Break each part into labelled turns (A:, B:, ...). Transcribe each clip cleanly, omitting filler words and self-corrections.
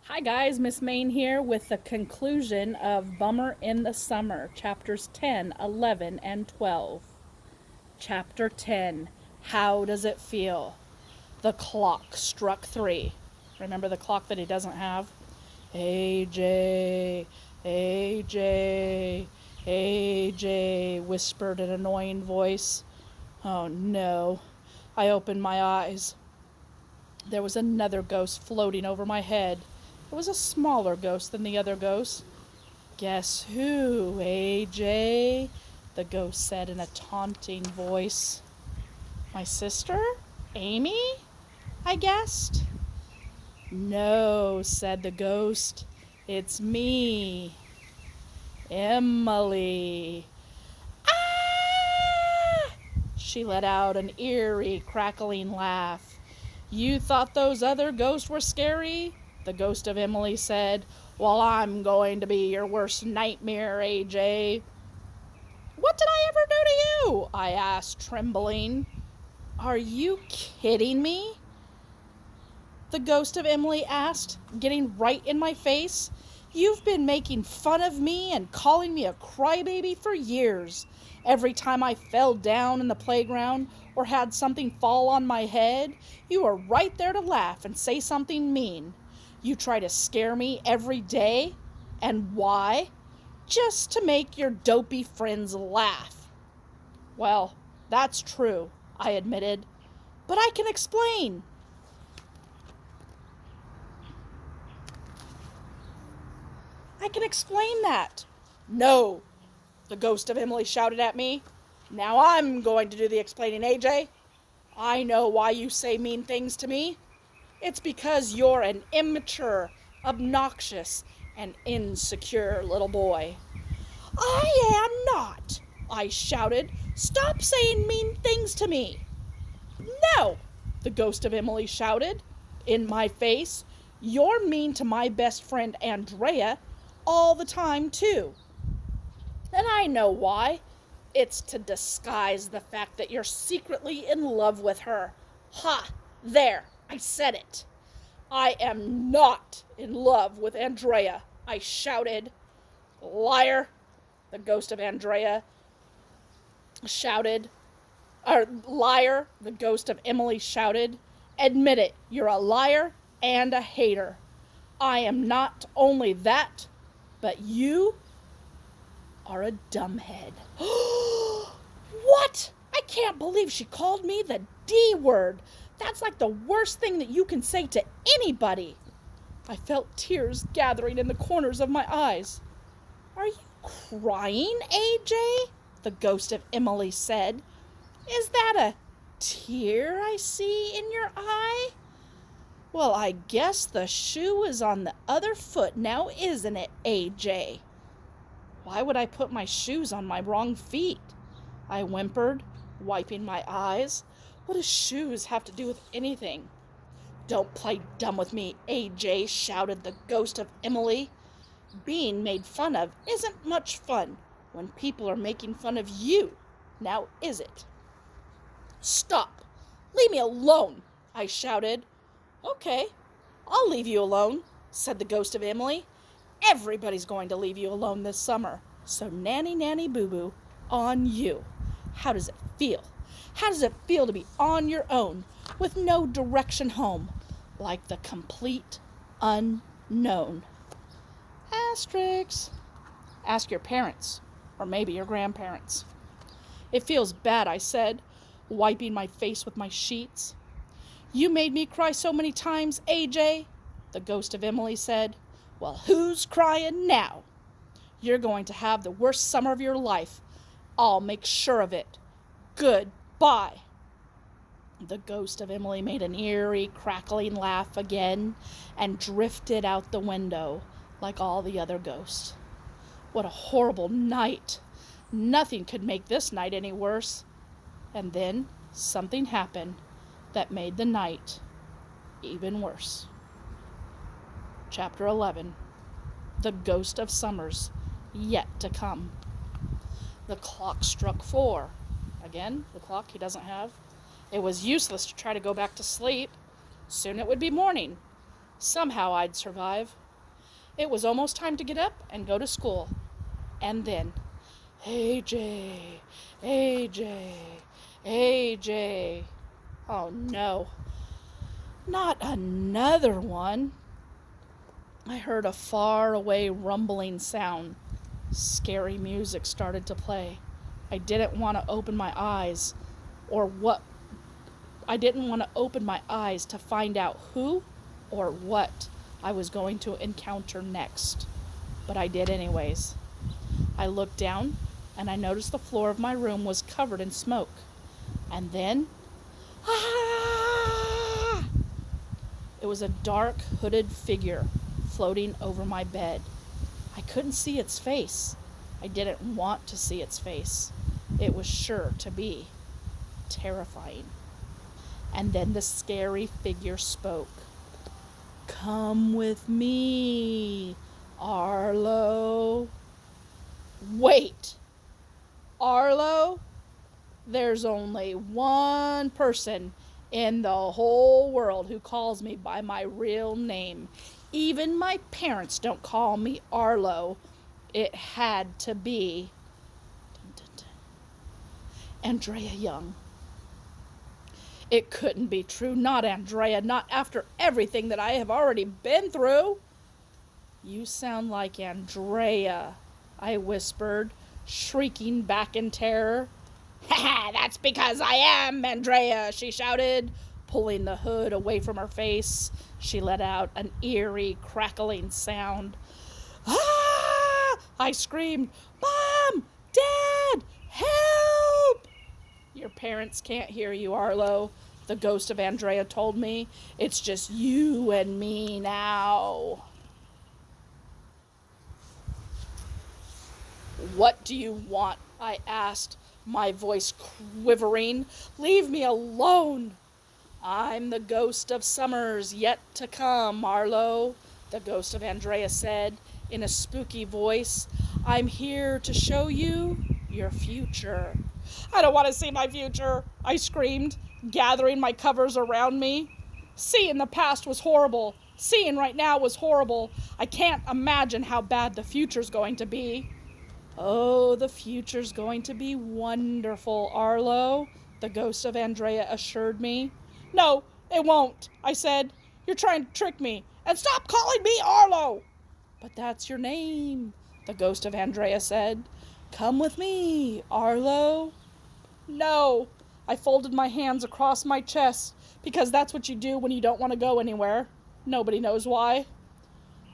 A: Hi guys, Miss Main here with the conclusion of Bummer in the Summer, chapters 10, 11, and 12. Chapter 10, How Does It Feel? The clock struck 3. Remember the clock that he doesn't have? AJ, AJ, AJ, whispered an annoying voice. Oh no. I opened my eyes. There was another ghost floating over my head. It was a smaller ghost than the other ghosts. Guess who, AJ? The ghost said in a taunting voice. My sister? Amy? I guessed. No, said the ghost. It's me, Emily. Ah! She let out an eerie, crackling laugh. You thought those other ghosts were scary? The ghost of Emily said. Well, I'm going to be your worst nightmare, AJ. What did I ever do to you? I asked, trembling. Are you kidding me? The ghost of Emily asked, getting right in my face. You've been making fun of me and calling me a crybaby for years. Every time I fell down in the playground or had something fall on my head, you were right there to laugh and say something mean. You try to scare me every day. And why? Just to make your dopey friends laugh. Well, that's true, I admitted. But I can explain. I can explain that. No, the ghost of Emily shouted at me. Now I'm going to do the explaining, AJ. I know why you say mean things to me. It's because you're an immature, obnoxious, and insecure little boy. I am not, I shouted. Stop saying mean things to me. No, the ghost of Emily shouted in my face. You're mean to my best friend Andrea all the time, too. And I know why. It's to disguise the fact that you're secretly in love with her. Ha! There, I said it. I am not in love with Andrea, I shouted. Liar, the ghost of Andrea shouted. Liar, the ghost of Emily shouted. Admit it, you're a liar and a hater. I am not only that, but you are a dumbhead. What? I can't believe she called me the D word. That's like the worst thing that you can say to anybody. I felt tears gathering in the corners of my eyes. Are you crying, AJ? The ghost of Emily said. Is that a tear I see in your eye? Well, I guess the shoe is on the other foot now, isn't it, AJ? Why would I put my shoes on my wrong feet? I whimpered, wiping my eyes. What do shoes have to do with anything? Don't play dumb with me, AJ, shouted the ghost of Emily. Being made fun of isn't much fun when people are making fun of you, now is it? Stop! Leave me alone, I shouted. Okay, I'll leave you alone, said the ghost of Emily. Everybody's going to leave you alone this summer, so nanny boo-boo, on you. How does it feel? How does it feel to be on your own, with no direction home, like the complete unknown? Asterisks. Ask your parents, or maybe your grandparents. It feels bad, I said, wiping my face with my sheets. You made me cry so many times, AJ, the ghost of Emily said. Well, who's crying now? You're going to have the worst summer of your life. I'll make sure of it. Goodbye. The ghost of Emily made an eerie, crackling laugh again and drifted out the window like all the other ghosts. What a horrible night. Nothing could make this night any worse. And then something happened that made the night even worse. Chapter 11. The Ghost of Summers Yet to Come. The clock struck 4. Again, the clock he doesn't have. It was useless to try to go back to sleep. Soon it would be morning. Somehow I'd survive. It was almost time to get up and go to school. And then, AJ, AJ, AJ. Oh no, not another one. I heard a far-away rumbling sound. Scary music started to play. I didn't want to open my eyes I didn't want to open my eyes to find out who or what I was going to encounter next. But I did anyways. I looked down and I noticed the floor of my room was covered in smoke. And then, ah! It was a dark, hooded figure floating over my bed. I couldn't see its face. I didn't want to see its face. It was sure to be terrifying. And then the scary figure spoke. Come with me, Arlo. Wait, Arlo? There's only one person in the whole world who calls me by my real name. Even my parents don't call me Arlo. It had to be Andrea Young. It couldn't be true. Not Andrea. Not after everything that I have already been through. You sound like Andrea, I whispered, shrieking back in terror. Ha! That's because I am Andrea, she shouted, pulling the hood away from her face. She let out an eerie, crackling sound. Ah! I screamed, Mom! Dad! Help! Your parents can't hear you, Arlo, the ghost of Andrea told me. It's just you and me now. What do you want? I asked, my voice quivering. Leave me alone. I'm the ghost of summers yet to come, Arlo, the ghost of Andrea said in a spooky voice. I'm here to show you your future. I don't want to see my future, I screamed, gathering my covers around me. Seeing the past was horrible. Seeing right now was horrible. I can't imagine how bad the future's going to be. Oh, the future's going to be wonderful, Arlo, the ghost of Andrea assured me. No, it won't, I said. You're trying to trick me. And stop calling me Arlo. But that's your name, the ghost of Andrea said. Come with me, Arlo. No, I folded my hands across my chest, because that's what you do when you don't want to go anywhere. Nobody knows why.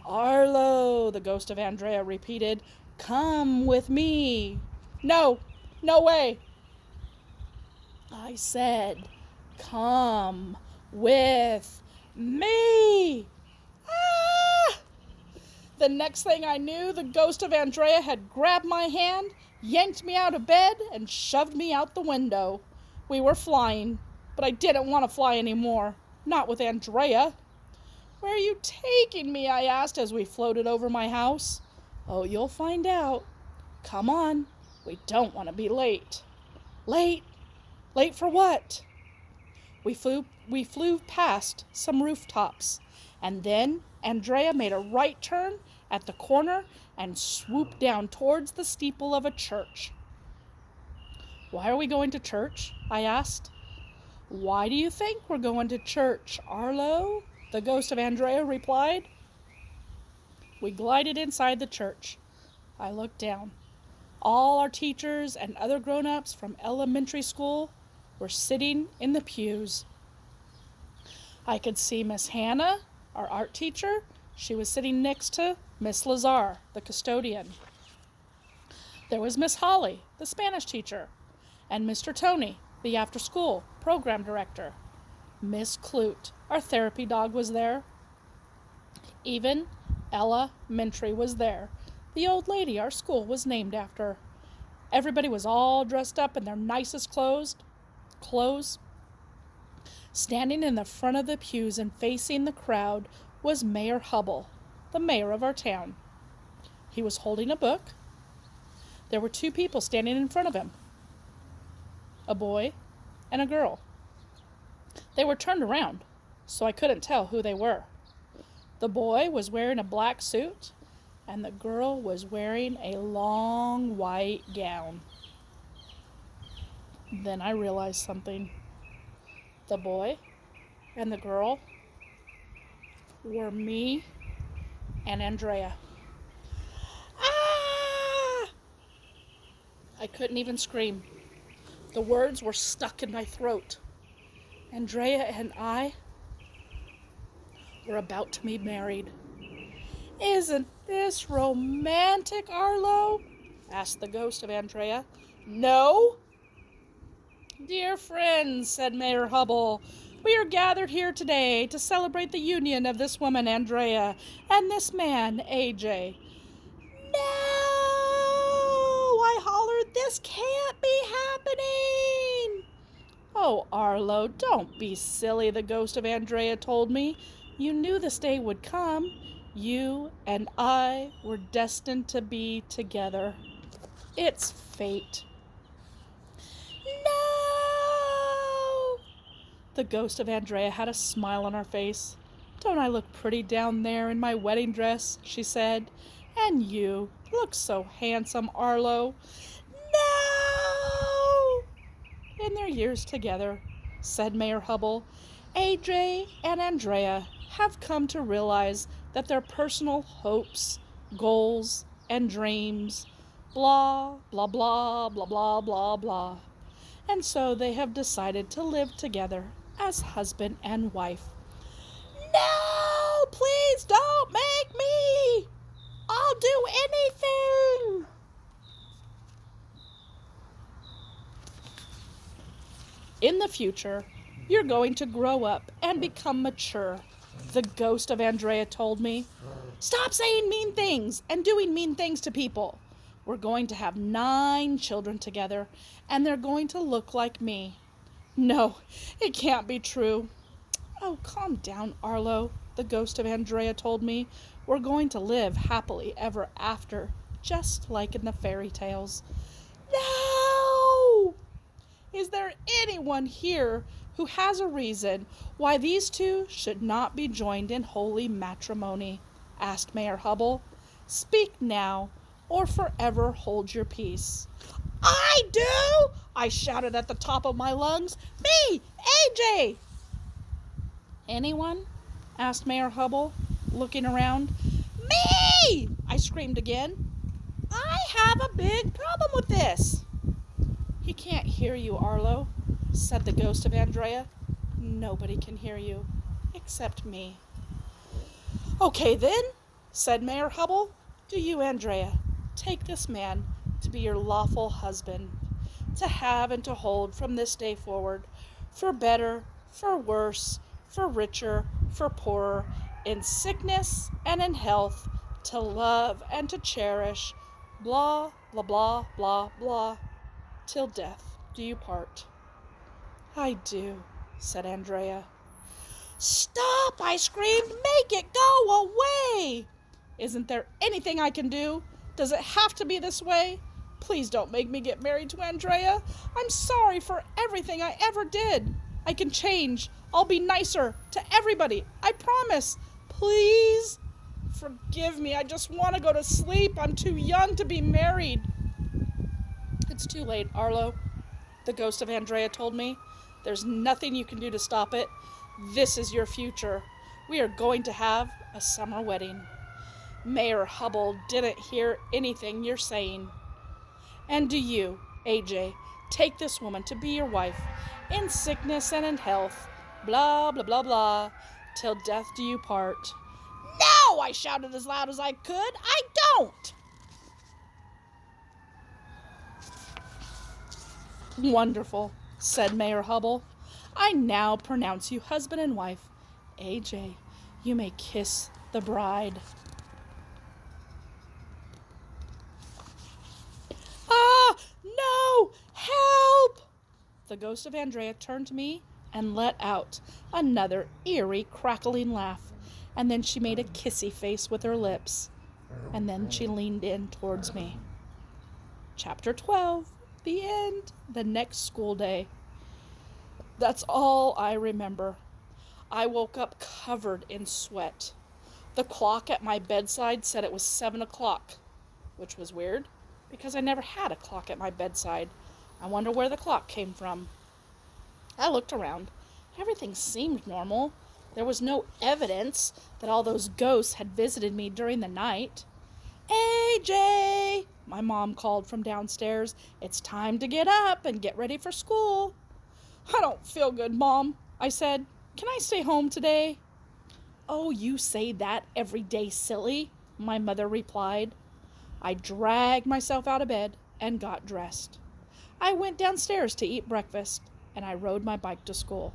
A: Arlo, the ghost of Andrea repeated. Come with me. No, no way. I said, come with me. Ah! The next thing I knew, the ghost of Andrea had grabbed my hand, yanked me out of bed, and shoved me out the window. We were flying, but I didn't want to fly anymore. Not with Andrea. Where are you taking me? I asked as we floated over my house. Oh, you'll find out. Come on. We don't want to be late. Late? Late for what? We flew past some rooftops, and then Andrea made a right turn at the corner and swooped down towards the steeple of a church. Why are we going to church? I asked. Why do you think we're going to church, Arlo? The ghost of Andrea replied. We glided inside the church. I looked down. All our teachers and other grown-ups from elementary school were sitting in the pews. I could see Miss Hannah, our art teacher. She was sitting next to Miss Lazar, the custodian. There was Miss Holly, the Spanish teacher, and Mr. Tony, the after-school program director. Miss Clute, our therapy dog, was there. Even Ella Mintry was there, the old lady our school was named after. Everybody was all dressed up in their nicest clothes. Standing in the front of the pews and facing the crowd was Mayor Hubble, the mayor of our town. He was holding a book. There were two people standing in front of him, a boy and a girl. They were turned around, so I couldn't tell who they were. The boy was wearing a black suit, and the girl was wearing a long white gown. Then I realized something. The boy and the girl were me and Andrea. Ah! I couldn't even scream. The words were stuck in my throat. Andrea and I were about to be married. Isn't this romantic, Arlo? Asked the ghost of Andrea. No. Dear friends, said Mayor Hubble, we are gathered here today to celebrate the union of this woman, Andrea, and this man, AJ. No! I hollered, this can't be happening! Oh, Arlo, don't be silly, the ghost of Andrea told me. You knew this day would come. You and I were destined to be together. It's fate. No! The ghost of Andrea had a smile on her face. Don't I look pretty down there in my wedding dress, she said. And you look so handsome, Arlo. No! In their years together, said Mayor Hubble, AJ and Andrea have come to realize that their personal hopes, goals, and dreams, blah, blah, blah, blah, blah, blah, blah. And so they have decided to live together as husband and wife. No, please don't make me. I'll do anything. In the future, you're going to grow up and become mature, the ghost of Andrea told me. Stop saying mean things and doing mean things to people. We're going to have 9 children together, and they're going to look like me. No, it can't be true. Oh, calm down, Arlo, the ghost of Andrea told me. We're going to live happily ever after, just like in the fairy tales. No! Is there anyone here who has a reason why these two should not be joined in holy matrimony? Asked Mayor Hubble. Speak now, or forever hold your peace. I do! I shouted at the top of my lungs. Me, AJ! Anyone? Asked Mayor Hubble, looking around. Me! I screamed again. I have a big problem with this. He can't hear you, Arlo, said the ghost of Andrea. Nobody can hear you, except me. Okay then, said Mayor Hubble. Do you, Andrea, take this man to be your lawful husband, to have and to hold from this day forward, for better, for worse, for richer, for poorer, in sickness and in health, to love and to cherish, blah, blah, blah, blah, blah, till death do you part. I do, said Andrea. Stop, I screamed. Make it go away. Isn't there anything I can do? Does it have to be this way? Please don't make me get married to Andrea. I'm sorry for everything I ever did. I can change. I'll be nicer to everybody. I promise. Please forgive me. I just want to go to sleep. I'm too young to be married. It's too late, Arlo, the ghost of Andrea told me. There's nothing you can do to stop it. This is your future. We are going to have a summer wedding. Mayor Hubble didn't hear anything you're saying. And do you, AJ, take this woman to be your wife, in sickness and in health, blah, blah, blah, blah, till death do you part. No, I shouted as loud as I could. I don't. Wonderful, said Mayor Hubble. I now pronounce you husband and wife. AJ, you may kiss the bride. Ah, no, help! The ghost of Andrea turned to me and let out another eerie, crackling laugh, and then she made a kissy face with her lips, and then she leaned in towards me. Chapter 12. The end. The next school day. That's all I remember. I woke up covered in sweat. The clock at my bedside said it was 7 o'clock, which was weird because I never had a clock at my bedside. I wonder where the clock came from. I looked around. Everything seemed normal. There was no evidence that all those ghosts had visited me during the night. AJ, my mom called from downstairs. It's time to get up and get ready for school. I don't feel good, Mom, I said. Can I stay home today? Oh, you say that every day, silly, my mother replied. I dragged myself out of bed and got dressed. I went downstairs to eat breakfast, and I rode my bike to school.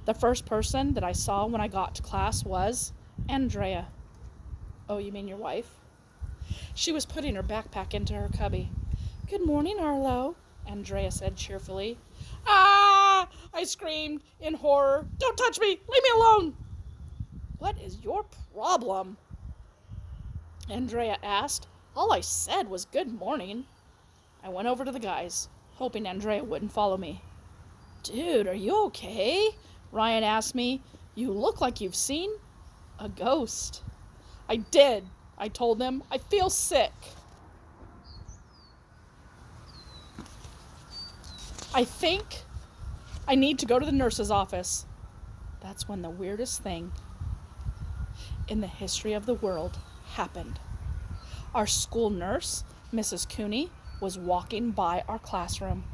A: The first person that I saw when I got to class was Andrea. Oh, you mean your wife? She was putting her backpack into her cubby. Good morning, Arlo, Andrea said cheerfully. Ah! I screamed in horror. Don't touch me! Leave me alone! What is your problem? Andrea asked. All I said was good morning. I went over to the guys, hoping Andrea wouldn't follow me. Dude, are you okay? Ryan asked me. You look like you've seen a ghost. I did, I told them. I feel sick. I think I need to go to the nurse's office. That's when the weirdest thing in the history of the world happened. Our school nurse, Mrs. Cooney, was walking by our classroom.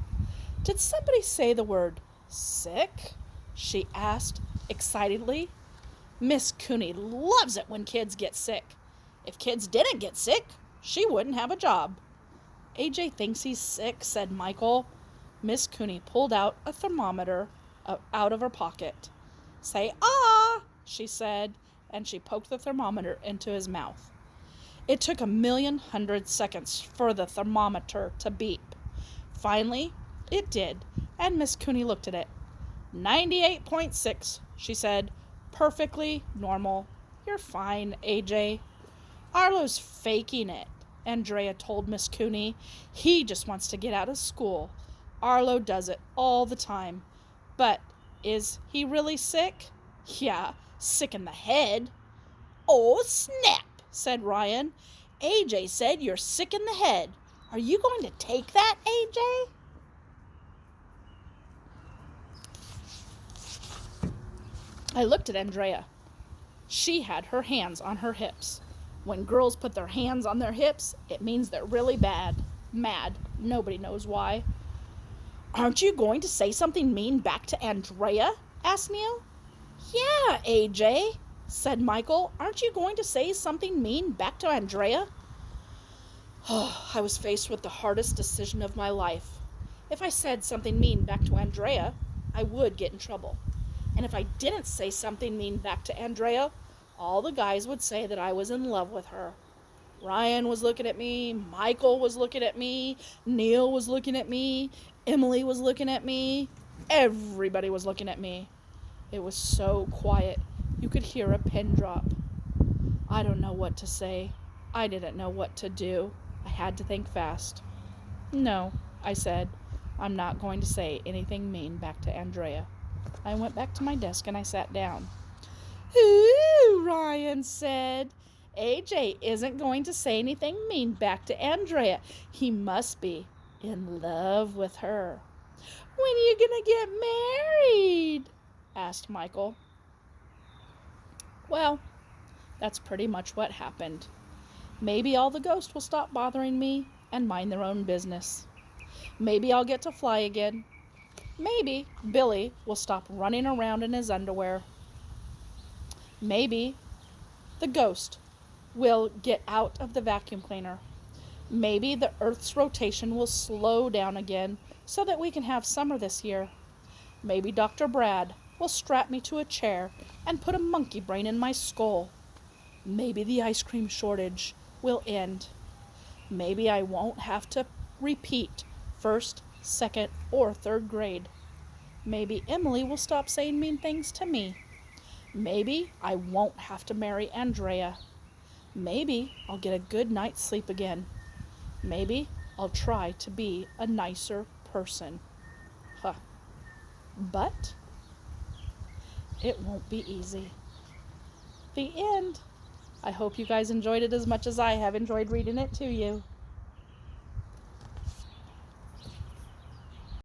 A: Did somebody say the word sick? She asked excitedly. Miss Cooney loves it when kids get sick. If kids didn't get sick, she wouldn't have a job. AJ thinks he's sick, said Michael. Miss Cooney pulled out a thermometer out of her pocket. Say ah, she said, and she poked the thermometer into his mouth. It took 1,100,000 seconds for the thermometer to beep. Finally, it did, and Miss Cooney looked at it. 98.6, she said. Perfectly normal. You're fine, AJ. Arlo's faking it, Andrea told Miss Cooney. He just wants to get out of school. Arlo does it all the time. But is he really sick? Yeah, sick in the head. Oh, snap, said Ryan. AJ said you're sick in the head. Are you going to take that, AJ? I looked at Andrea. She had her hands on her hips. When girls put their hands on their hips, it means they're really mad. Nobody knows why. Aren't you going to say something mean back to Andrea? Asked Neil. Yeah, AJ, said Michael. Aren't you going to say something mean back to Andrea? I was faced with the hardest decision of my life. If I said something mean back to Andrea, I would get in trouble. And if I didn't say something mean back to Andrea, all the guys would say that I was in love with her. Ryan was looking at me, Michael was looking at me, Neil was looking at me, Emily was looking at me, everybody was looking at me. It was so quiet, you could hear a pin drop. I don't know what to say. I didn't know what to do. I had to think fast. No, I said, I'm not going to say anything mean back to Andrea. I went back to my desk and I sat down. Ooh, Ryan said. AJ isn't going to say anything mean back to Andrea. He must be in love with her. When are you going to get married? Asked Michael. Well, that's pretty much what happened. Maybe all the ghosts will stop bothering me and mind their own business. Maybe I'll get to fly again. Maybe Billy will stop running around in his underwear. Maybe the ghost will get out of the vacuum cleaner. Maybe the Earth's rotation will slow down again so that we can have summer this year. Maybe Dr. Brad will strap me to a chair and put a monkey brain in my skull. Maybe the ice cream shortage will end. Maybe I won't have to repeat first, second, or third grade. Maybe Emily will stop saying mean things to me. Maybe I won't have to marry Andrea. Maybe I'll get a good night's sleep again. Maybe I'll try to be a nicer person. But it won't be easy. The end. I hope you guys enjoyed it as much as I have enjoyed reading it to you.